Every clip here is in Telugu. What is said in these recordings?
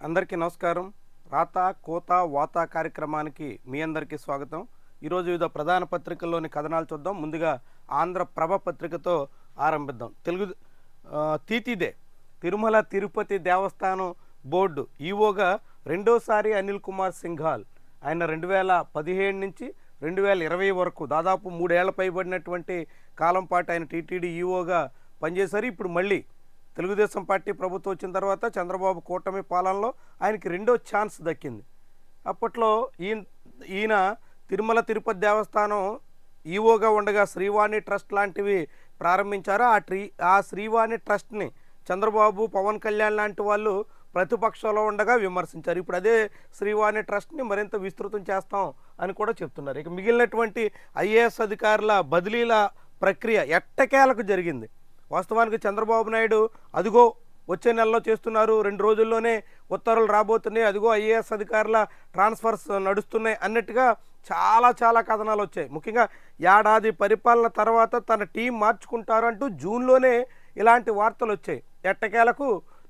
అందరికీ నమస్కారం. రాత కోత వాత కార్యక్రమానికి మీ అందరికీ స్వాగతం. ఈరోజు వివిధ ప్రధాన పత్రికల్లోని కథనాలు చూద్దాం. ముందుగా ఆంధ్రప్రభ పత్రికతో ఆరంభిద్దాం. తీతిదే తిరుమల తిరుపతి దేవస్థానం బోర్డు ఈవోగా రెండోసారి అనిల్ కుమార్ సింఘాల్. ఆయన 2017 నుంచి 2020 వరకు దాదాపు 3 ఏళ్ల పైబడినటువంటి కాలం పాటు ఆయన టీటీడీ ఈవోగా పనిచేశారు. ఇప్పుడు మళ్ళీ తెలుగుదేశం పార్టీ ప్రభుత్వం వచ్చిన తర్వాత చంద్రబాబు కూటమి పాలనలో ఆయనకి రెండో ఛాన్స్ దక్కింది. అప్పట్లో ఈయన తిరుమల తిరుపతి దేవస్థానం ఈవోగా ఉండగా శ్రీవాణి ట్రస్ట్ లాంటివి ప్రారంభించారు. ఆ శ్రీవాణి ట్రస్ట్ని చంద్రబాబు, పవన్ కళ్యాణ్ లాంటి వాళ్ళు ప్రతిపక్షంలో ఉండగా విమర్శించారు. ఇప్పుడు అదే శ్రీవాణి ట్రస్ట్ని మరింత విస్తృతం చేస్తాం అని కూడా చెప్తున్నారు. ఇక మిగిలినటువంటి ఐఏఎస్ అధికారుల బదిలీల ప్రక్రియ ఎట్టకేలకు జరిగింది. వాస్తవానికి చంద్రబాబు నాయుడు అదిగో వచ్చే నెలలో చేస్తున్నారు, 2 రోజుల్లోనే ఉత్తర్వులు రాబోతున్నాయి, అదిగో ఐఏఎస్ అధికారుల ట్రాన్స్ఫర్స్ నడుస్తున్నాయి అన్నట్టుగా చాలా కథనాలు వచ్చాయి. ముఖ్యంగా ఏడాది పరిపాలన తర్వాత తన టీం మార్చుకుంటారు అంటూ జూన్లోనే ఇలాంటి వార్తలు వచ్చాయి. ఎట్టకేలకు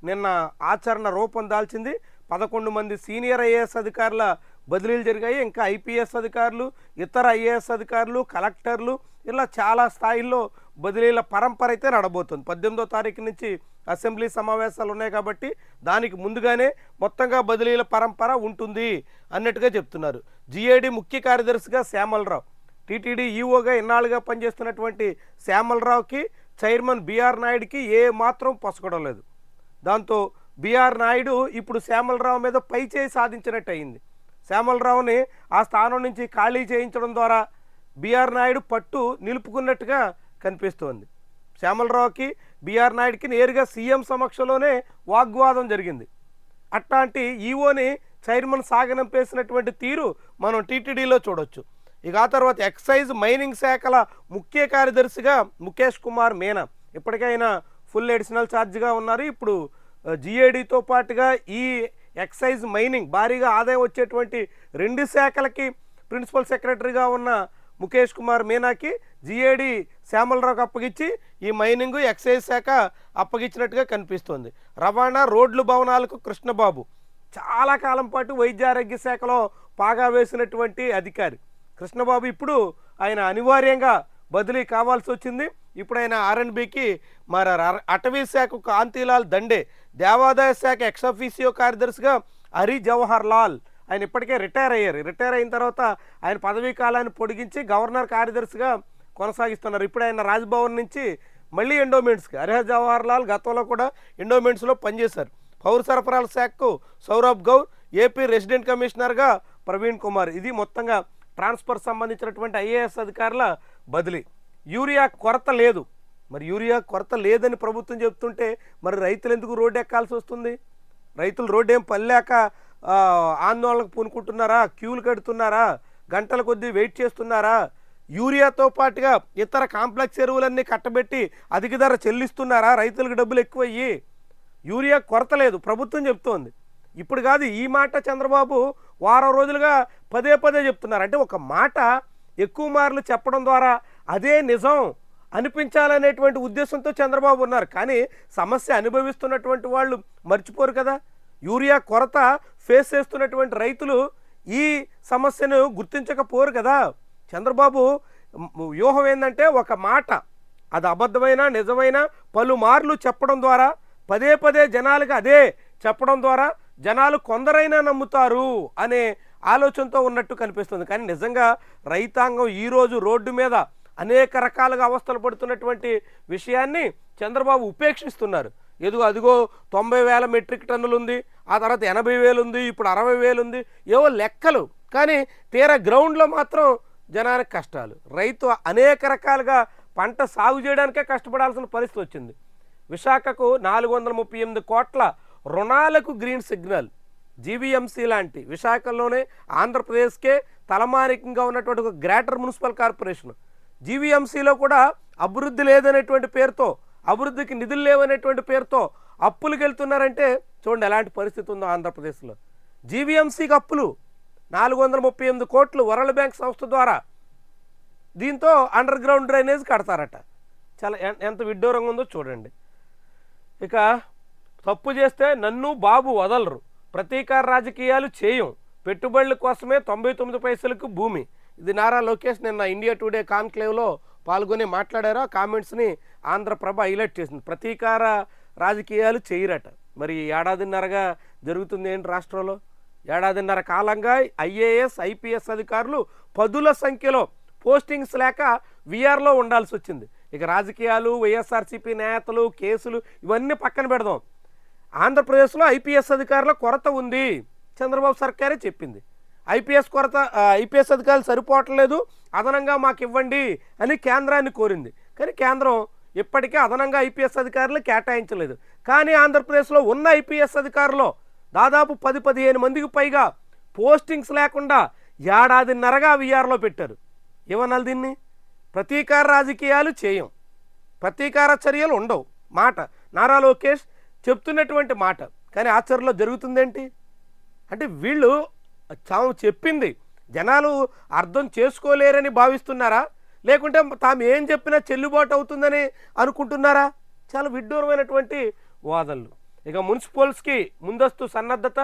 నిన్న ఆచరణ రూపం దాల్చింది. 11 మంది సీనియర్ ఐఏఎస్ అధికారుల బదిలీలు జరిగాయి. ఇంకా ఐపీఎస్ అధికారులు, ఇతర ఐఏఎస్ అధికారులు, కలెక్టర్లు ఇలా చాలా స్థాయిల్లో బదిలీల పరంపర అయితే నడబోతుంది. 18వ తారీఖు నుంచి అసెంబ్లీ సమావేశాలు ఉన్నాయి కాబట్టి దానికి ముందుగానే మొత్తంగా బదిలీల పరంపర ఉంటుంది అన్నట్టుగా చెప్తున్నారు. జీఏడీ ముఖ్య కార్యదర్శిగా శ్యామలరావు, టీటీడీ ఈఓగా ఇన్నాళ్ళుగా పనిచేస్తున్నటువంటి శ్యామలరావుకి చైర్మన్ బీఆర్ నాయుడికి ఏ మాత్రం పొసగడం లేదు. దాంతో బీఆర్ నాయుడు ఇప్పుడు శ్యామలరావు మీద పైచేయి సాధించినట్టు అయింది. శ్యామలరావుని ఆ స్థానం నుంచి ఖాళీ చేయించడం ద్వారా బీఆర్ నాయుడు పట్టు నిలుపుకున్నట్టుగా కనిపిస్తోంది. శ్యామలరావుకి బీఆర్ నాయుడికి నేరుగా సీఎం సమక్షంలోనే వాగ్వాదం జరిగింది. అట్లాంటి ఈవోని చైర్మన్ సాగనంపేసినటువంటి తీరు మనం టీటీడీలో చూడొచ్చు. ఇక ఆ తర్వాత ఎక్సైజ్ మైనింగ్ శాఖల ముఖ్య కార్యదర్శిగా ముఖేష్ కుమార్ మీనా ఇప్పటికైనా ఫుల్ అడిషనల్ ఛార్జ్గా ఉన్నారు. ఇప్పుడు జీఏడీతో పాటుగా ఈ ఎక్సైజ్ మైనింగ్ భారీగా ఆదాయం వచ్చేటువంటి 2 శాఖలకి ప్రిన్సిపల్ సెక్రటరీగా ఉన్న ముఖేష్ కుమార్ మీనాకి జీఏడీ శ్యామలరావుకి అప్పగించి ఈ మైనింగ్ ఎక్సైజ్ శాఖ అప్పగించినట్టుగా కనిపిస్తోంది. రవాణా రోడ్లు భవనాలకు కృష్ణబాబు చాలా కాలం పాటు వైద్య ఆరోగ్య శాఖలో పాగా వేసినటువంటి అధికారి కృష్ణబాబు ఇప్పుడు ఆయన అనివార్యంగా బదిలీ కావాల్సి వచ్చింది. ఇప్పుడు ఆయన ఆర్ఎండ్బికి మారారు. అటవీ శాఖకు కాంతిలాల్ దండే, దేవాదాయ శాఖ ఎక్సఫీసియో కార్యదర్శిగా హరి జవహర్ లాల్ ఆయన ఇప్పటికే రిటైర్ అయ్యారు. రిటైర్ అయిన తర్వాత ఆయన పదవీ కాలాన్ని పొడిగించి గవర్నర్ కార్యదర్శిగా కొనసాగిస్తున్నారు. ఇప్పుడు ఆయన రాజ్భవన్ నుంచి మళ్ళీ ఎండోమెంట్స్కి హరి జవహర్ లాల్ గతంలో కూడా ఎండోమెంట్స్లో పనిచేశారు. పౌర సరఫరాల శాఖకు సౌరభ్ గౌర్, ఏపీ రెసిడెంట్ కమిషనర్గా ప్రవీణ్ కుమార్. ఇది మొత్తంగా ట్రాన్స్ఫర్ సంబంధించినటువంటి ఐఏఎస్ అధికారుల బదిలీ. యూరియా కొరత లేదు. మరి యూరియా కొరత లేదని ప్రభుత్వం చెప్తుంటే మరి రైతులు ఎందుకు రోడ్డు ఎక్కాల్సి వస్తుంది? రైతులు రోడ్డు ఏం పల్లేక ఆందోళనకు పూనుకుంటున్నారా? క్యూలు కడుతున్నారా? గంటల కొద్దీ వెయిట్ చేస్తున్నారా? యూరియాతో పాటుగా ఇతర కాంప్లెక్స్ ఎరువులన్నీ కట్టబెట్టి అధిక ధర చెల్లిస్తున్నారా? రైతులకు డబ్బులు ఎక్కువయ్యి యూరియా కొరత లేదు ప్రభుత్వం చెప్తోంది. ఇప్పుడు కాదు ఈ మాట చంద్రబాబు వారం రోజులుగా పదే చెప్తున్నారు. అంటే ఒక మాట ఎక్కువ మార్లు చెప్పడం ద్వారా అదే నిజం అనిపించాలనేటువంటి ఉద్దేశంతో చంద్రబాబు ఉన్నారు. కానీ సమస్య అనుభవిస్తున్నటువంటి వాళ్ళు మర్చిపోరు కదా. యూరియా కొరత ఫేస్ చేస్తున్నటువంటి రైతులు ఈ సమస్యను గుర్తించకపోరు కదా. చంద్రబాబు వ్యూహం ఏంటంటే ఒక మాట అది అబద్ధమైన నిజమైన పలుమార్లు చెప్పడం ద్వారా పదే జనాలకు అదే చెప్పడం ద్వారా జనాలు కొందరైనా నమ్ముతారు అనే ఆలోచనతో ఉన్నట్టు కనిపిస్తుంది. కానీ నిజంగా రైతాంగం ఈరోజు రోడ్డు మీద అనేక రకాలుగా అవస్థలు పడుతున్నటువంటి విషయాన్ని చంద్రబాబు ఉపేక్షిస్తున్నారు. అదిగో 90,000 మెట్రిక్ టన్నులు ఉంది, ఆ తర్వాత 80,000 ఉంది, ఇప్పుడు 60,000 ఉంది, ఏవో లెక్కలు. కానీ తీరా గ్రౌండ్లో మాత్రం జనానికి కష్టాలు. రైతు అనేక రకాలుగా పంట సాగు చేయడానికే కష్టపడాల్సిన పరిస్థితి వచ్చింది. విశాఖకు 438 కోట్ల రుణాలకు గ్రీన్ సిగ్నల్. జీవీఎంసీ లాంటి విశాఖలోనే ఆంధ్రప్రదేశ్కే తలమానికంగా ఉన్నటువంటి ఒక గ్రేటర్ మున్సిపల్ కార్పొరేషన్ జీవీఎంసీలో కూడా అభివృద్ధి లేదనేటువంటి పేరుతో, అభివృద్ధికి నిధులు లేవనేటువంటి పేరుతో అప్పులకు వెళ్తున్నారంటే చూడండి ఎలాంటి పరిస్థితి ఉందో ఆంధ్రప్రదేశ్లో. జీవీఎంసీకి అప్పులు 438 కోట్లు వరల్డ్ బ్యాంక్ సంస్థ ద్వారా. దీంతో అండర్ గ్రౌండ్ డ్రైనేజ్ కడతారట. చాలా ఎంత విడ్డూరంగా ఉందో చూడండి. ఇక తప్పు చేస్తే నన్ను బాబు వదలరు, ప్రతీకార రాజకీయాలు చేయం, పెట్టుబడుల కోసమే 99 పైసలకు భూమి. ఇది నారా లోకేష్ నిన్న ఇండియా టుడే కాన్క్లేవ్లో పాల్గొని మాట్లాడారు. ఆ కామెంట్స్ని ఆంధ్రప్రభ హైలైట్ చేసింది. ప్రతీకార రాజకీయాలు చేయరట. మరి ఏడాదిన్నరగా జరుగుతుంది ఏంటి రాష్ట్రంలో? ఏడాదిన్నర కాలంగా ఐఏఎస్ ఐపీఎస్ అధికారులు పదుల సంఖ్యలో పోస్టింగ్స్ లేక వీఆర్లో ఉండాల్సి వచ్చింది. ఇక రాజకీయాలు, వైఎస్ఆర్సీపీ నేతలు, కేసులు ఇవన్నీ పక్కన పెడదాం. ఆంధ్రప్రదేశ్లో ఐపీఎస్ అధికారుల కొరత ఉంది, చంద్రబాబు సర్కారే చెప్పింది. ఐపీఎస్ అధికారులు సరిపోవట్లేదు, అదనంగా మాకు ఇవ్వండి అని కేంద్రాన్ని కోరింది. కానీ కేంద్రం ఇప్పటికే అదనంగా ఐపీఎస్ అధికారులు కేటాయించలేదు. కానీ ఆంధ్రప్రదేశ్లో ఉన్న ఐపీఎస్ అధికారులు దాదాపు 10-15 మందికి పైగా పోస్టింగ్స్ లేకుండా ఏడాదిన్నరగా వీఆర్లో పెట్టారు. ఏమనాలి దీన్ని? ప్రతీకార రాజకీయాలు చేయం, ప్రతీకార చర్యలు ఉండవు మాట నారా లోకేష్ చెప్తున్నటువంటి మాట. కానీ ఆచరణలో జరుగుతుందేంటి అంటే వీళ్ళు తాము చెప్పింది జనాలు అర్థం చేసుకోలేరని భావిస్తున్నారా, లేకుంటే తాము ఏం చెప్పినా చెల్లుబాటు అవుతుందని అనుకుంటున్నారా? చాలా విడ్డూరమైనటువంటి వాదనలు. ఇక మున్సిపల్స్కి ముందస్తు సన్నద్ధత,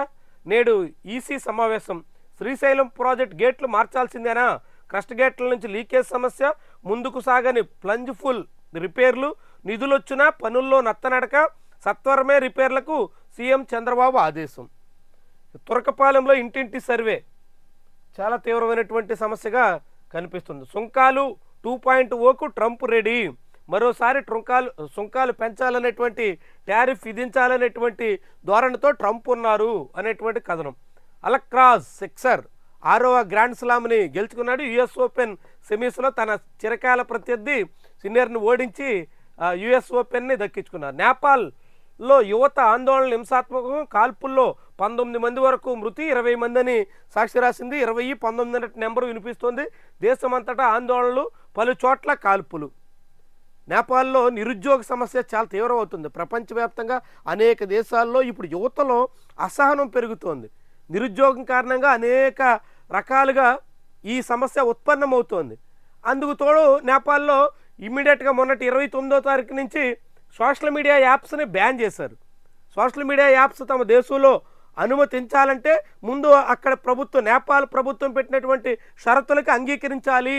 నేడు ఈసీ సమావేశం. శ్రీశైలం ప్రాజెక్ట్ గేట్లు మార్చాల్సిందేనా? క్రస్ట్ గేట్ల నుంచి లీకేజ్ సమస్య, ముందుకు సాగని ప్లంజ్ ఫుల్ రిపేర్లు, నిధులొచ్చినా పనుల్లో నత్తనడక, సత్వరమే రిపేర్లకు సీఎం చంద్రబాబు ఆదేశం. తురకపాలెంలో ఇంటింటి సర్వే చాలా తీవ్రమైనటువంటి సమస్యగా కనిపిస్తుంది. సుంకాలు 2.0కు ట్రంప్ రెడీ, మరోసారి సుంకాలు పెంచాలనేటువంటి, టారిఫ్ విధించాలనేటువంటి ధోరణితో ట్రంప్ ఉన్నారు అనేటువంటి కథనం. అలక్రాజ్ సిక్సర్ 6వ గ్రాండ్ స్లామ్ని గెలుచుకున్నాడు. యుఎస్ ఓపెన్ సెమీస్లో తన చిరకాల ప్రత్యర్థి సిన్నర్ని ఓడించి యుఎస్ ఓపెన్ని దక్కించుకున్నారు. నేపాల్లో యువత ఆందోళనలు హింసాత్మకం, కాల్పుల్లో 19 మంది వరకు మృతి, 20 మంది అని సాక్షి రాసింది. 20-19 నెంబరు వినిపిస్తోంది. దేశమంతటా ఆందోళనలు, పలు చోట్ల కాల్పులు. నేపాల్లో నిరుద్యోగ సమస్య చాలా తీవ్రమవుతుంది. ప్రపంచవ్యాప్తంగా అనేక దేశాల్లో ఇప్పుడు యువతలో అసహనం పెరుగుతోంది. నిరుద్యోగం కారణంగా అనేక రకాలుగా ఈ సమస్య ఉత్పన్నమవుతోంది. అందుకు తోడు నేపాల్లో ఇమ్మీడియట్గా మొన్నటి 29వ తారీఖు నుంచి సోషల్ మీడియా యాప్స్ని బ్యాన్ చేశారు. సోషల్ మీడియా యాప్స్ తమ దేశంలో అనుమతించాలంటే ముందు అక్కడ నేపాల్ ప్రభుత్వం పెట్టినటువంటి షరతులకు అంగీకరించాలి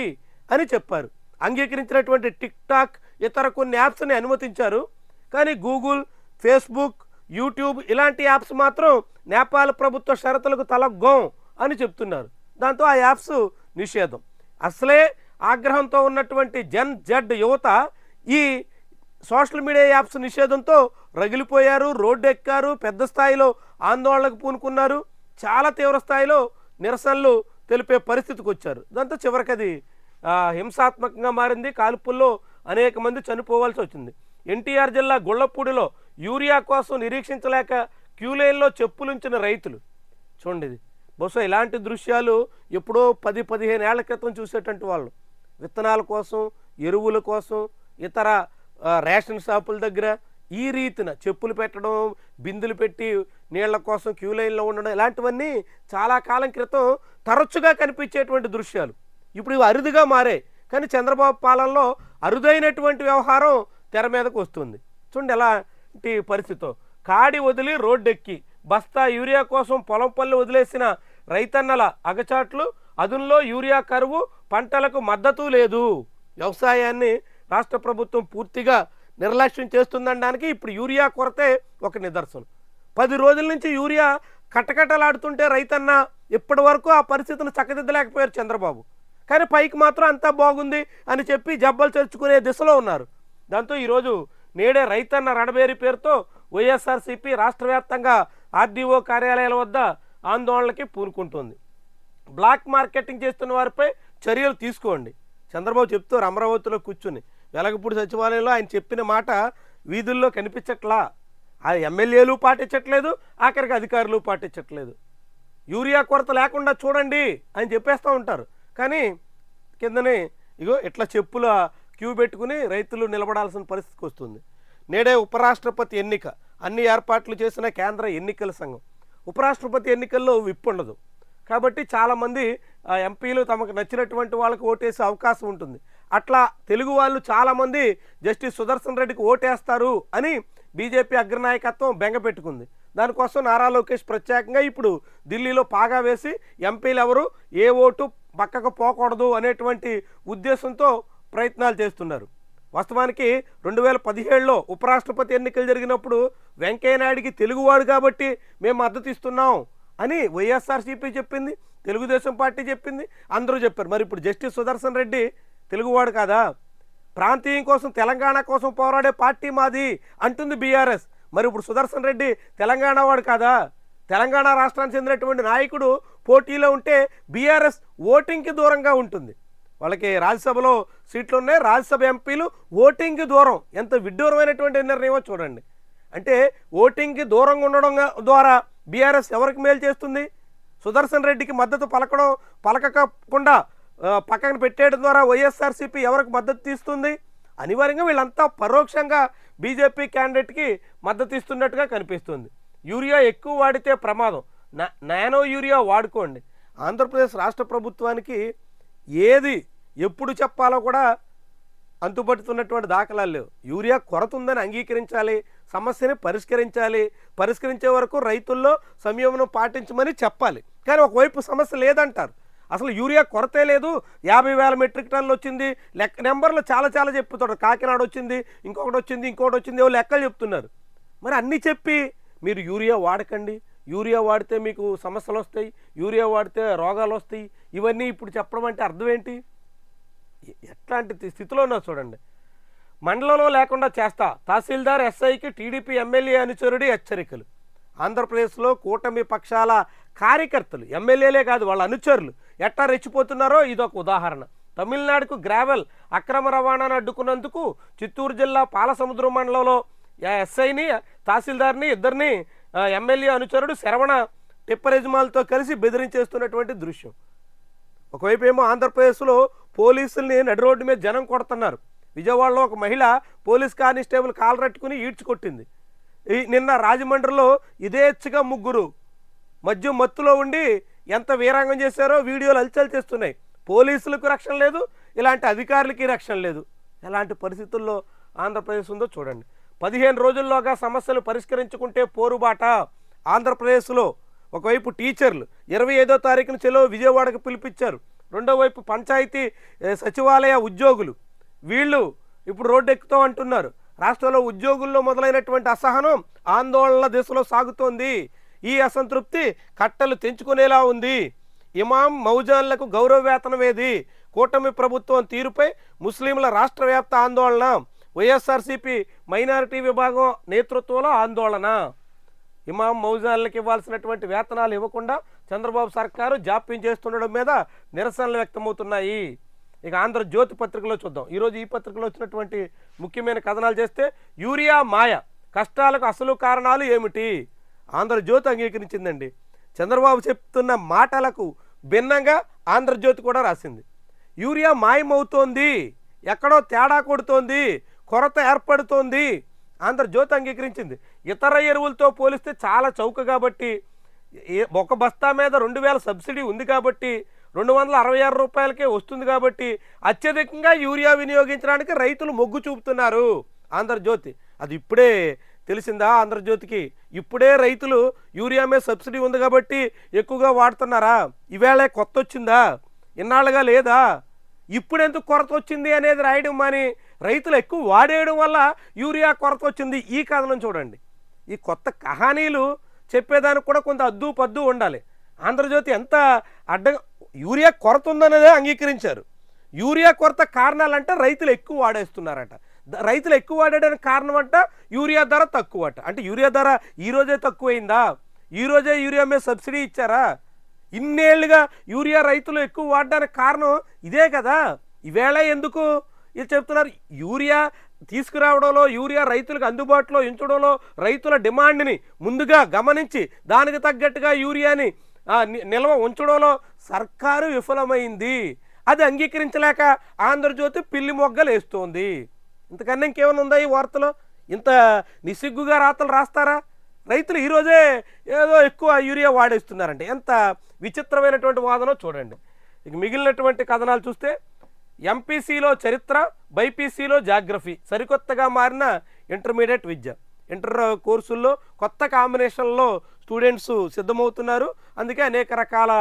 అని చెప్పారు. అంగీకరించినటువంటి టిక్ టాక్ ఇతర కొన్ని యాప్స్ని అనుమతించారు. కానీ గూగుల్, ఫేస్బుక్, యూట్యూబ్ ఇలాంటి యాప్స్ మాత్రం నేపాల్ ప్రభుత్వ షరతులకు తలగ్గం అని చెప్తున్నారు. దాంతో ఆ యాప్స్ నిషేధం. అసలే ఆగ్రహంతో ఉన్నటువంటి జెన్ జెడ్ యువత ఈ సోషల్ మీడియా యాప్స్ నిషేధంతో రగిలిపోయారు, రోడ్డు ఎక్కారు, పెద్ద స్థాయిలో ఆందోళనకు పూనుకున్నారు, చాలా తీవ్ర స్థాయిలో నిరసనలు తెలిపే పరిస్థితికి వచ్చారు. దాంతో చివరికి అది హింసాత్మకంగా మారింది. కాల్పుల్లో అనేక మంది చనిపోవాల్సి వచ్చింది. ఎన్టీఆర్ జిల్లా గుళ్లపూడిలో యూరియా కోసం నిరీక్షించలేక క్యూలైన్లో చెప్పులుంచిన రైతులు. చూడండి, ఇది బహుశా ఇలాంటి దృశ్యాలు ఎప్పుడో 10-15 ఏళ్ల క్రితం చూసేటువంటి వాళ్ళు. విత్తనాల కోసం, ఎరువుల కోసం, ఇతర రేషన్ షాపుల దగ్గర ఈ రీతిన చెప్పులు పెట్టడం, బిందులు పెట్టి నీళ్ల కోసం క్యూలైన్లో ఉండడం, ఇలాంటివన్నీ చాలా కాలం క్రితం తరచుగా కనిపించేటువంటి దృశ్యాలు. ఇప్పుడు ఇవి అరుదుగా మారాయి. కానీ చంద్రబాబు పాలనలో అరుదైనటువంటి వ్యవహారం తెర మీదకు వస్తుంది. చూడండి ఎలాంటి పరిస్థితితో. కాడి వదిలి రోడ్డెక్కి బస్తా యూరియా కోసం పొలం పళ్ళు వదిలేసిన రైతన్నల అగచాట్లు, అదుల్లో యూరియా కరువు, పంటలకు మద్దతు లేదు. వ్యవసాయాన్ని రాష్ట్ర ప్రభుత్వం పూర్తిగా నిర్లక్ష్యం చేస్తుందనడానికి ఇప్పుడు యూరియా కొరతే ఒక నిదర్శనం. 10 రోజుల నుంచి యూరియా కటకటలాడుతుంటే రైతన్న ఇప్పటి వరకు ఆ పరిస్థితిని చక్కదిద్దలేకపోయారు చంద్రబాబు. కానీ పైకి మాత్రం అంతా బాగుంది అని చెప్పి జబ్బలు తెరుచుకునే దిశలో ఉన్నారు. దాంతో ఈరోజు నేడే రైతన్న రణబేరి పేరుతో వైఎస్ఆర్సీపీ రాష్ట్ర వ్యాప్తంగా ఆర్డీఓ కార్యాలయాల వద్ద ఆందోళనకి పూనుకుంటుంది. బ్లాక్ మార్కెటింగ్ చేస్తున్న వారిపై చర్యలు తీసుకోండి. చంద్రబాబు చెప్తారు అమరావతిలో కూర్చుని. వెలగపూడి సచివాలయంలో ఆయన చెప్పిన మాట వీధుల్లో కనిపించట్లా. ఆ ఎమ్మెల్యేలు పాటించట్లేదు, ఆఖరికి అధికారులు పాటించట్లేదు. యూరియా కొరత లేకుండా చూడండి అని చెప్పేస్తూ ఉంటారు. కానీ కిందనే ఇగో ఇట్లా చెప్పుల క్యూ పెట్టుకుని రైతులు నిలబడాల్సిన పరిస్థితికి వస్తుంది. నేడే ఉపరాష్ట్రపతి ఎన్నిక. అన్ని ఏర్పాట్లు చేసిన కేంద్ర ఎన్నికల సంఘం. ఉపరాష్ట్రపతి ఎన్నికల్లో విప్ ఉండదు కాబట్టి చాలామంది ఎంపీలు తమకు నచ్చినటువంటి వాళ్ళకి ఓటేసే అవకాశం ఉంటుంది. అట్లా తెలుగు వాళ్ళు చాలామంది జస్టిస్ సుదర్శన్ రెడ్డికి ఓటేస్తారు అని బీజేపీ అగ్రనాయకత్వం బెంగ పెట్టుకుంది. దానికోసం నారా లోకేష్ ప్రత్యేకంగా ఇప్పుడు ఢిల్లీలో పాగా వేసి ఎంపీలు ఎవరు ఏ ఓటు పక్కకు పోకూడదు అనేటువంటి ఉద్దేశంతో ప్రయత్నాలు చేస్తున్నారు. వాస్తవానికి 2017లో ఉపరాష్ట్రపతి ఎన్నికలు జరిగినప్పుడు వెంకయ్యనాయుడికి తెలుగువాడు కాబట్టి మేము మద్దతు ఇస్తున్నాం అని వైఎస్ఆర్సీపీ చెప్పింది, తెలుగుదేశం పార్టీ చెప్పింది, అందరూ చెప్పారు. మరి ఇప్పుడు జస్టిస్ సుదర్శన్ రెడ్డి తెలుగువాడు కాదా? ప్రాంతీయం కోసం తెలంగాణ కోసం పోరాడే పార్టీ మాది అంటుంది బీఆర్ఎస్. మరి ఇప్పుడు సుదర్శన్ రెడ్డి తెలంగాణ వాడు కాదా? తెలంగాణ రాష్ట్రానికి చెందినటువంటి నాయకుడు పోటీలో ఉంటే బీఆర్ఎస్ ఓటింగ్కి దూరంగా ఉంటుంది. వాళ్ళకి రాజ్యసభలో సీట్లు ఉన్నాయి, రాజ్యసభ ఎంపీలు ఓటింగ్కి దూరం. ఎంత విడ్డూరమైనటువంటి నిర్ణయమో చూడండి. అంటే ఓటింగ్కి దూరంగా ఉండడం ద్వారా బీఆర్ఎస్ ఎవరికి మేలు చేస్తుంది? సుదర్శన్ రెడ్డికి మద్దతు పలకకుండా పక్కన పెట్టేయడం ద్వారా వైఎస్ఆర్సీపీ ఎవరికి మద్దతు తీస్తుంది? అనివార్యంగా వీళ్ళంతా పరోక్షంగా బీజేపీ క్యాండిడేట్కి మద్దతు ఇస్తున్నట్టుగా కనిపిస్తుంది. యూరియా ఎక్కువ వాడితే ప్రమాదం, నానో యూరియా వాడుకోండి. ఆంధ్రప్రదేశ్ రాష్ట్ర ప్రభుత్వానికి ఏది ఎప్పుడు చెప్పాలో కూడా అంతుపడుతున్నటువంటి దాఖలాలు లేవు. యూరియా కొరత ఉందని అంగీకరించాలి, సమస్యని పరిష్కరించే వరకు రైతుల్లో సంయమనం పాటించమని చెప్పాలి. కానీ ఒకవైపు సమస్య లేదంటారు. అసలు యూరియా కొరతే లేదు, 50,000 మెట్రిక్ టన్నులు వచ్చింది, నెంబర్లు చాలా చెప్తాడు. కాకినాడ వచ్చింది, ఇంకొకటి వచ్చింది, ఏవో లెక్కలు చెప్తున్నారు. మరి అన్నీ చెప్పి మీరు యూరియా వాడకండి, యూరియా వాడితే మీకు సమస్యలు వస్తాయి, యూరియా వాడితే రోగాలు వస్తాయి, ఇవన్నీ ఇప్పుడు చెప్పడం అంటే అర్థం ఏంటి? ఎట్లాంటి స్థితిలో ఉన్నా చూడండి. మండలంలో లేకుండా చేస్తా, తహసీల్దార్ ఎస్ఐకి టీడీపీ ఎమ్మెల్యే అనుచరుడి హెచ్చరికలు. ఆంధ్రప్రదేశ్లో కూటమి పక్షాల కార్యకర్తలు, ఎమ్మెల్యేలే కాదు వాళ్ళ అనుచరులు ఎట్టా రెచ్చిపోతున్నారో ఇదొక ఉదాహరణ. తమిళనాడుకు గ్రావెల్ అక్రమ రవాణాను అడ్డుకున్నందుకు చిత్తూరు జిల్లా పాలసముద్రం మండలంలో ఎస్ఐని, తహసీల్దార్ని, ఇద్దరిని ఎమ్మెల్యే అనుచరుడు శరవణ టిప్పర్ యజమానులతో కలిసి బెదిరించేస్తున్నటువంటి దృశ్యం. ఒకవైపు ఏమో ఆంధ్రప్రదేశ్లో పోలీసుల్ని నడి రోడ్డు మీద జనం కొడుతున్నారు. విజయవాడలో ఒక మహిళ పోలీస్ కానిస్టేబుల్ కాలరట్టుకుని ఈడ్చుకొట్టింది. నిన్న రాజమండ్రిలో ఇదేచ్ఛగా ముగ్గురు మద్యం మత్తులో ఉండి ఎంత వీరాంగం చేశారో వీడియోలు హల్చల్ చేస్తున్నాయి. పోలీసులకు రక్షణ లేదు, ఇలాంటి అధికారులకి రక్షణ లేదు. ఎలాంటి పరిస్థితుల్లో ఆంధ్రప్రదేశ్ ఉందో చూడండి. 15 రోజుల్లోగా సమస్యలు పరిష్కరించుకుంటే పోరుబాట. ఆంధ్రప్రదేశ్లో ఒకవైపు టీచర్లు 25వ తారీఖున చెలో విజయవాడకు పిలిపించారు. రెండో వైపు పంచాయతీ సచివాలయ ఉద్యోగులు వీళ్ళు ఇప్పుడు రోడ్డు ఎక్కుతాం అంటున్నారు. రాష్ట్రంలో ఉద్యోగుల్లో మొదలైనటువంటి అసహనం ఆందోళనల దిశలో సాగుతోంది. ఈ అసంతృప్తి కట్టలు తెంచుకునేలా ఉంది. ఇమాం మౌజాన్లకు గౌరవ వేతనం ఏది? కూటమి ప్రభుత్వం తీరుపై ముస్లింల రాష్ట్ర వ్యాప్త ఆందోళన. వైఎస్ఆర్సీపీ మైనారిటీ విభాగం నేతృత్వంలో ఆందోళన. ఇమాం మౌజాన్లకు ఇవ్వాల్సినటువంటి వేతనాలు ఇవ్వకుండా చంద్రబాబు సర్కారు జాప్యం చేస్తుండడం మీద నిరసనలు వ్యక్తమవుతున్నాయి. ఇక ఆంధ్రజ్యోతి పత్రికలో చూద్దాం. ఈరోజు ఈ పత్రికలో వచ్చినటువంటి ముఖ్యమైన కథనాలు చేస్తే యూరియా మాయ, కష్టాలకు అసలు కారణాలు ఏమిటి? ఆంధ్రజ్యోతి అంగీకరించిందండి. చంద్రబాబు చెప్తున్న మాటలకు భిన్నంగా ఆంధ్రజ్యోతి కూడా రాసింది. యూరియా మాయమవుతోంది, ఎక్కడో తేడా కొడుతోంది, కొరత ఏర్పడుతోంది. ఆంధ్రజ్యోతి అంగీకరించింది. ఇతర ఎరువులతో పోలిస్తే చాలా చౌక కాబట్టి, ఒక బస్తా మీద 2,000 సబ్సిడీ ఉంది కాబట్టి, 266 రూపాయలకే వస్తుంది కాబట్టి అత్యధికంగా యూరియా వినియోగించడానికి రైతులు మొగ్గు చూపుతున్నారు. ఆంధ్రజ్యోతి అది ఇప్పుడే తెలిసిందా? ఆంధ్రజ్యోతికి ఇప్పుడే రైతులు యూరియా మీద సబ్సిడీ ఉంది కాబట్టి ఎక్కువగా వాడుతున్నారా? ఈవేళ కొత్త వచ్చిందా? ఇన్నాళ్ళుగా లేదా? ఇప్పుడు ఎందుకు కొరత వచ్చింది అనేది రాయడం మాని రైతులు ఎక్కువ వాడేయడం వల్ల యూరియా కొరత వచ్చింది. ఈ కథనం చూడండి. ఈ కొత్త కహానీలు చెప్పేదానికి కూడా కొంత అద్దు పద్దు ఉండాలి. ఆంధ్రజ్యోతి ఎంత యూరియా కొరత ఉందనేదే అంగీకరించారు. యూరియా కొరత కారణాలంటే రైతులు ఎక్కువ వాడేస్తున్నారట. రైతులు ఎక్కువ వాడేయడానికి కారణం అంట యూరియా ధర తక్కువ అట. అంటే యూరియా ధర ఈరోజే తక్కువైందా? ఈరోజే యూరియా మీద సబ్సిడీ ఇచ్చారా? ఇన్నేళ్లుగా యూరియా రైతులు ఎక్కువ వాడడానికి కారణం ఇదే కదా. ఈవేళ ఎందుకు ఇది చెప్తున్నారు? యూరియా తీసుకురావడంలో, యూరియా రైతులకు అందుబాటులో ఉంచడంలో, రైతుల డిమాండ్ని ముందుగా గమనించి దానికి తగ్గట్టుగా యూరియాని నిల్వ ఉంచడంలో సర్కారు విఫలమైంది. అది అంగీకరించలేక ఆంధ్రజ్యోతి పిల్లి మొగ్గలు వేస్తోంది. ఇంతకన్నా ఇంకేమైనా ఉందా ఈ వార్తలో? ఇంత నిస్సిగ్గుగా రాతలు రాస్తారా? రైతులు ఈరోజే ఏదో ఎక్కువ యూరియా వాడేస్తున్నారంటే ఎంత విచిత్రమైనటువంటి వాదనో చూడండి. ఇక మిగిలినటువంటి కథనాలు చూస్తే ఎంపీసీలో చరిత్ర, బైపీసీలో జాగ్రఫీ, సరికొత్తగా మారిన ఇంటర్మీడియట్ విద్య. ఇంటర్ కోర్సుల్లో కొత్త కాంబినేషన్లో స్టూడెంట్స్ సిద్ధమవుతున్నారు. అందుకే అనేక రకాల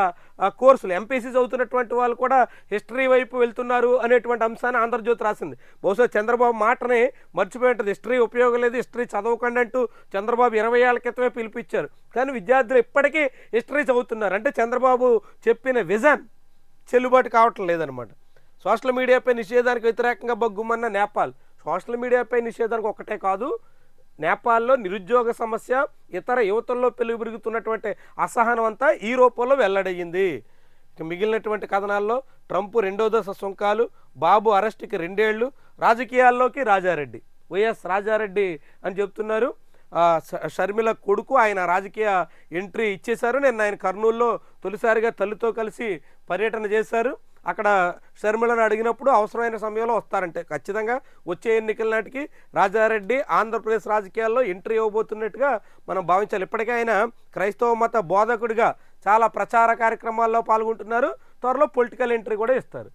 కోర్సులు ఎంపీసీ చదువుతున్నటువంటి వాళ్ళు కూడా హిస్టరీ వైపు వెళ్తున్నారు అనేటువంటి అంశాన్ని ఆంధ్రజ్యోతి రాసింది. బహుశా చంద్రబాబు మాటని మర్చిపోయి ఉంటుంది. హిస్టరీ ఉపయోగం లేదు, హిస్టరీ చదవకండి అంటూ చంద్రబాబు 20 ఏళ్ల క్రితమే పిలిపించారు. కానీ విద్యార్థులు ఇప్పటికీ హిస్టరీ చదువుతున్నారు. అంటే చంద్రబాబు చెప్పిన విజన్ చెల్లుబాటు కావటం లేదనమాట. సోషల్ మీడియాపై నిషేధానికి వ్యతిరేకంగా బగ్గుమన్న నేపాల్. సోషల్ మీడియాపై నిషేధానికి ఒక్కటే కాదు, నేపాల్లో నిరుద్యోగ సమస్య, ఇతర యువతల్లో పెరుగుతున్నటువంటి అసహనం అంతా ఈ రూపంలో వెల్లడయ్యింది. మిగిలినటువంటి కథనాల్లో ట్రంప్ 2వ దశ సుంకాలు, బాబు అరెస్టుకి 2 ఏళ్లు, రాజకీయాల్లోకి రాజారెడ్డి, వైఎస్ రాజారెడ్డి అని చెప్తున్నారు. షర్మిల కొడుకు, ఆయన రాజకీయ ఎంట్రీ ఇచ్చేశారు. నిన్న ఆయన కర్నూలులో తొలిసారిగా తల్లితో కలిసి పర్యటన చేశారు. అక్కడ షర్మిలను అడిగినప్పుడు అవసరమైన సమయంలో వస్తారంటే ఖచ్చితంగా వచ్చే ఎన్నికల నాటికి రాజారెడ్డి ఆంధ్రప్రదేశ్ రాజకీయాల్లో ఎంట్రీ ఇవ్వబోతున్నట్టుగా మనం భావించాలి. ఇప్పటికే ఆయన క్రైస్తవ మత బోధకుడిగా చాలా ప్రచార కార్యక్రమాల్లో పాల్గొంటున్నారు. త్వరలో పొలిటికల్ ఎంట్రీ కూడా ఇస్తారు.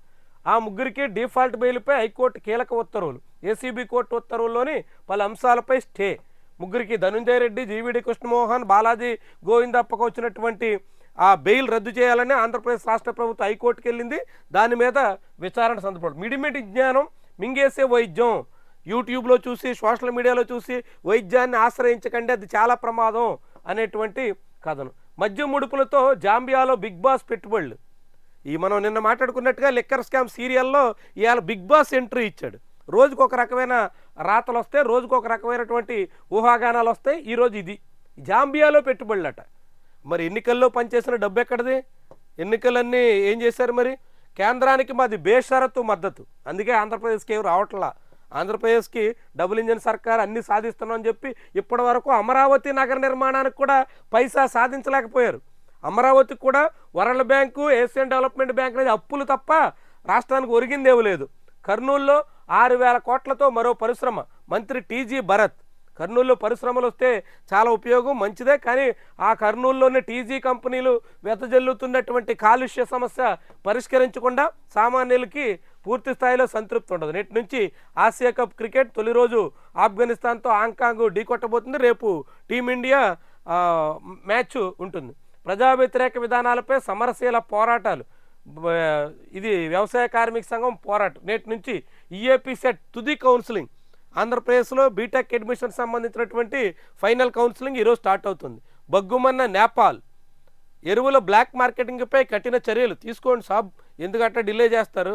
ఆ ముగ్గురికి డిఫాల్ట్ బెయిల్పై హైకోర్టు కీలక ఉత్తర్వులు, ఏసీబీ కోర్టు ఉత్తర్వుల్లోని పలు అంశాలపై స్టే. ముగ్గురికి ధనుంజయ రెడ్డి, జీవీడి కృష్ణమోహన్, బాలాజీ గోవిందప్పకు వచ్చినటువంటి ఆ బెయిల్ రద్దు చేయాలని ఆంధ్రప్రదేశ్ రాష్ట్ర ప్రభుత్వం హైకోర్టుకి వెళ్ళింది. దాని మీద విచారణ సందర్భంలో మిడిమిడి జ్ఞానం మింగేసే వైద్యం, యూట్యూబ్లో చూసి సోషల్ మీడియాలో చూసి వైద్యాన్ని ఆశ్రయించకండి, అది చాలా ప్రమాదం అనేటువంటి కథను. మద్యం ముడుపులతో జాంబియాలో బిగ్ బాస్ పెట్టుబడులు. ఈ మనం నిన్న మాట్లాడుకున్నట్టుగా లిక్కర్ స్కామ్ సీరియల్లో ఇవాళ బిగ్ బాస్ ఎంట్రీ ఇచ్చాడు. రోజుకు ఒక రకమైన రాతలు వస్తాయి, రోజుకు ఒక రకమైనటువంటి ఊహాగానాలు వస్తాయి. ఈరోజు ఇది జాంబియాలో పెట్టుబడులట. మరి ఎన్నికల్లో పనిచేసిన డబ్బు ఎక్కడిది? ఎన్నికలన్నీ ఏం చేశారు? మరి కేంద్రానికి మాది బేషరతు మద్దతు, అందుకే ఆంధ్రప్రదేశ్కి ఎవరు రావట్లా. ఆంధ్రప్రదేశ్కి డబుల్ ఇంజన్ సర్కార్ అన్నీ సాధిస్తున్నామని చెప్పి ఇప్పటి వరకు అమరావతి నగర నిర్మాణానికి కూడా పైసా సాధించలేకపోయారు. అమరావతికి కూడా world bank, Asian development bank అనేది అప్పులు తప్ప రాష్ట్రానికి ఒరిగిందేమీ లేదు. కర్నూలులో 6,000 కోట్లతో మరో పరిశ్రమ, మంత్రి టీజీ భరత్. కర్నూలులో పరిశ్రమలు వస్తే చాలా ఉపయోగం, మంచిదే. కానీ ఆ కర్నూలులోనే టీజీ కంపెనీలు వెతజల్లుతున్నటువంటి కాలుష్య సమస్య పరిష్కరించకుండా సామాన్యులకి పూర్తి స్థాయిలో సంతృప్తి ఉండదు. నేటి నుంచి ఆసియా కప్ క్రికెట్ తొలి రోజు ఆఫ్ఘనిస్తాన్తో హాంకాంగ్ ఢీకొట్టబోతుంది. రేపు టీమిండియా మ్యాచ్ ఉంటుంది. ప్రజా వ్యతిరేక విధానాలపై సమరశీల పోరాటాలు, ఇది వ్యవసాయ కార్మిక సంఘం పోరాటం. నేటి నుంచి ఈఏపీ సెట్ తుది కౌన్సిలింగ్. ఆంధ్రప్రదేశ్లో బీటెక్ అడ్మిషన్ సంబంధించినటువంటి ఫైనల్ కౌన్సిలింగ్ ఈరోజు స్టార్ట్ అవుతుంది. బగ్గుమన్న నేపాల్. ఎరువుల బ్లాక్ మార్కెటింగ్పై కఠిన చర్యలు తీసుకోండి సాబ్, ఎందుకంటే డిలే చేస్తారు.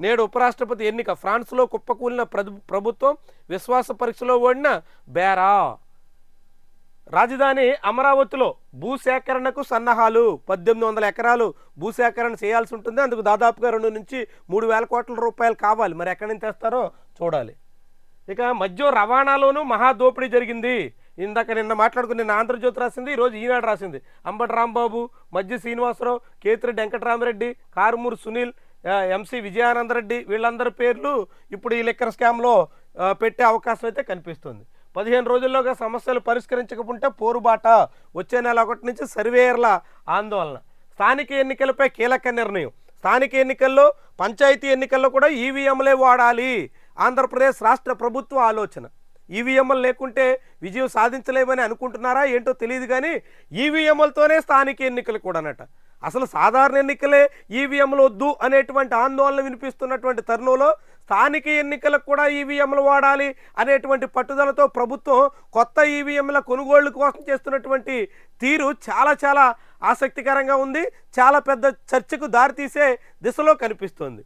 నేడు ఉపరాష్ట్రపతి ఎన్నిక. ఫ్రాన్స్లో కుప్పకూలిన ప్రభుత్వం, విశ్వాస పరీక్షలో ఓడిన బేరా. రాజధాని అమరావతిలో భూసేకరణకు సన్నాహాలు. 1800 ఎకరాలు భూసేకరణ చేయాల్సి ఉంటుంది. అందుకు దాదాపుగా 2 నుంచి 3,000 కోట్ల రూపాయలు కావాలి. మరి ఎక్కడి నుంచి తెస్తారో చూడాలి. ఇక మద్యం రవాణాలోనూ మహాదోపిడీ జరిగింది. ఇందాక నిన్న మాట్లాడుకుని నిన్న ఆంధ్రజ్యోతి రాసింది, ఈరోజు ఈనాడు రాసింది. అంబటి రాంబాబు, మధ్య శ్రీనివాసరావు, కేతిరెడ్డి వెంకటరామరెడ్డి, కారుమూరు సునీల్, ఎంసీ విజయానందరెడ్డి, వీళ్ళందరి పేర్లు ఇప్పుడు ఈ లిక్కర్ స్కామ్లో పెట్టే అవకాశం అయితే కనిపిస్తుంది. 15 రోజుల్లోగా సమస్యలు పరిష్కరించకపోతే పోరుబాట. వచ్చే నెల 1 నుంచి సర్వేయర్ల ఆందోళన. స్థానిక ఎన్నికలపై కీలక నిర్ణయం. స్థానిక ఎన్నికల్లో, పంచాయతీ ఎన్నికల్లో కూడా ఈవీఎంలే వాడాలి. ఆంధ్రప్రదేశ్ రాష్ట్ర ప్రభుత్వ ఆలోచన. ఈవీఎంలు లేకుంటే విజయం సాధించలేమని అనుకుంటున్నారా ఏంటో తెలియదు, కానీ ఈవీఎంలతోనే స్థానిక ఎన్నికలు కూడానట. అసలు సాధారణ ఎన్నికలే ఈవీఎంలు వద్దు అనేటువంటి ఆందోళన వినిపిస్తున్నటువంటి తరుణంలో స్థానిక ఎన్నికలకు కూడా ఈవీఎంలు వాడాలి అనేటువంటి పట్టుదలతో ప్రభుత్వం కొత్త ఈవీఎంల కొనుగోళ్ల కోసం చేస్తున్నటువంటి తీరు చాలా చాలా ఆసక్తికరంగా ఉంది. చాలా పెద్ద చర్చకు దారితీసే దిశలో కనిపిస్తోంది.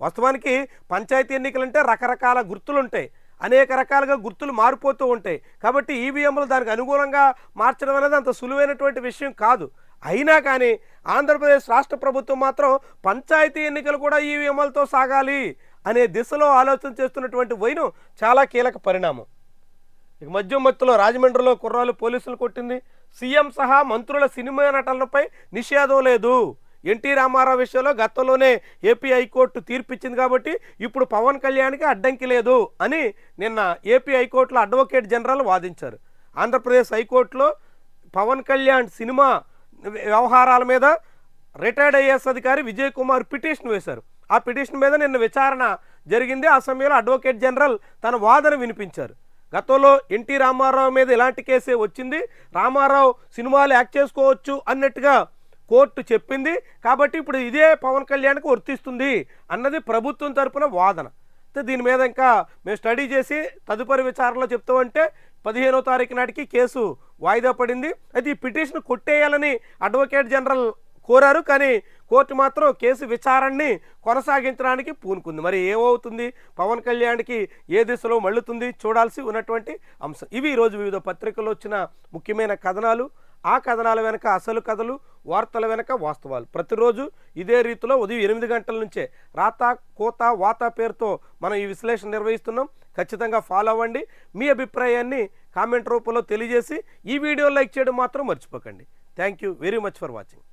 వాస్తవానికి పంచాయతీ ఎన్నికలంటే రకరకాల గుర్తులు ఉంటాయి, అనేక రకాలుగా గుర్తులు మారిపోతూ ఉంటాయి. కాబట్టి ఈవీఎంలు దానికి అనుగుణంగా మార్చడం అనేది అంత సులువైనటువంటి విషయం కాదు. అయినా కానీ ఆంధ్రప్రదేశ్ రాష్ట్ర ప్రభుత్వం మాత్రం పంచాయతీ ఎన్నికలు కూడా ఈవీఎంలతో సాగాలి అనే దిశలో ఆలోచన చేస్తున్నటువంటి వైనం చాలా కీలక పరిణామం. ఇక మద్యం మత్తులో రాజమండ్రిలో కుర్రాలు పోలీసులు కొట్టింది. సీఎం సహా మంత్రుల సినిమా నటనలపై నిషేధం లేదు. ఎన్టీ రామారావు విషయంలో గతంలోనే ఏపీ హైకోర్టు తీర్పిచ్చింది కాబట్టి ఇప్పుడు పవన్ కళ్యాణ్కి అడ్డంకి లేదు అని నిన్న ఏపీ హైకోర్టులో అడ్వకేట్ జనరల్ వాదించారు. ఆంధ్రప్రదేశ్ హైకోర్టులో పవన్ కళ్యాణ్ సినిమా వ్యవహారాల మీద రిటైర్డ్ ఐఏఎస్ అధికారి విజయ్ కుమార్ పిటిషన్ వేశారు. ఆ పిటిషన్ మీద నిన్న విచారణ జరిగింది. ఆ సమయంలో అడ్వకేట్ జనరల్ తన వాదన వినిపించారు. గతంలో ఎన్టీ రామారావు మీద ఇలాంటి కేసే వచ్చింది, రామారావు సినిమాలు యాక్ట్ చేసుకోవచ్చు అన్నట్టుగా కోర్టు చెప్పింది. కాబట్టి ఇప్పుడు ఇదే పవన్ కళ్యాణ్కి వర్తిస్తుంది అన్నది ప్రభుత్వం తరపున వాదన. దీని మీద ఇంకా మేము స్టడీ చేసి తదుపరి విచారణలో చెప్తామంటే 15వ తారీఖు నాటికి కేసు వాయిదా పడింది. అయితే ఈ పిటిషన్ కొట్టేయాలని అడ్వకేట్ జనరల్ కోరారు, కానీ కోర్టు మాత్రం కేసు విచారణని కొనసాగించడానికి పూనుకుంది. మరి ఏమవుతుంది, పవన్ కళ్యాణ్కి ఏ దిశలో మళ్ళుతుంది చూడాల్సి ఉన్నటువంటి అంశం. ఇవి ఈరోజు వివిధ పత్రికల్లో వచ్చిన ముఖ్యమైన కథనాలు. ఆ కథనాల వెనక అసలు కథలు, వార్తల వెనక వాస్తవాలు. ప్రతిరోజు ఇదే రీతిలో ఉదయం 8 గంటల నుంచే రాత కోత వాత పేరుతో మనం ఈ విశ్లేషణ నిర్వహిస్తున్నాం. ఖచ్చితంగా ఫాలో అవ్వండి. మీ అభిప్రాయాన్ని కామెంట్ రూపంలో తెలియజేసి ఈ వీడియో లైక్ చేయడం మాత్రం మర్చిపోకండి. Thank you very much for watching.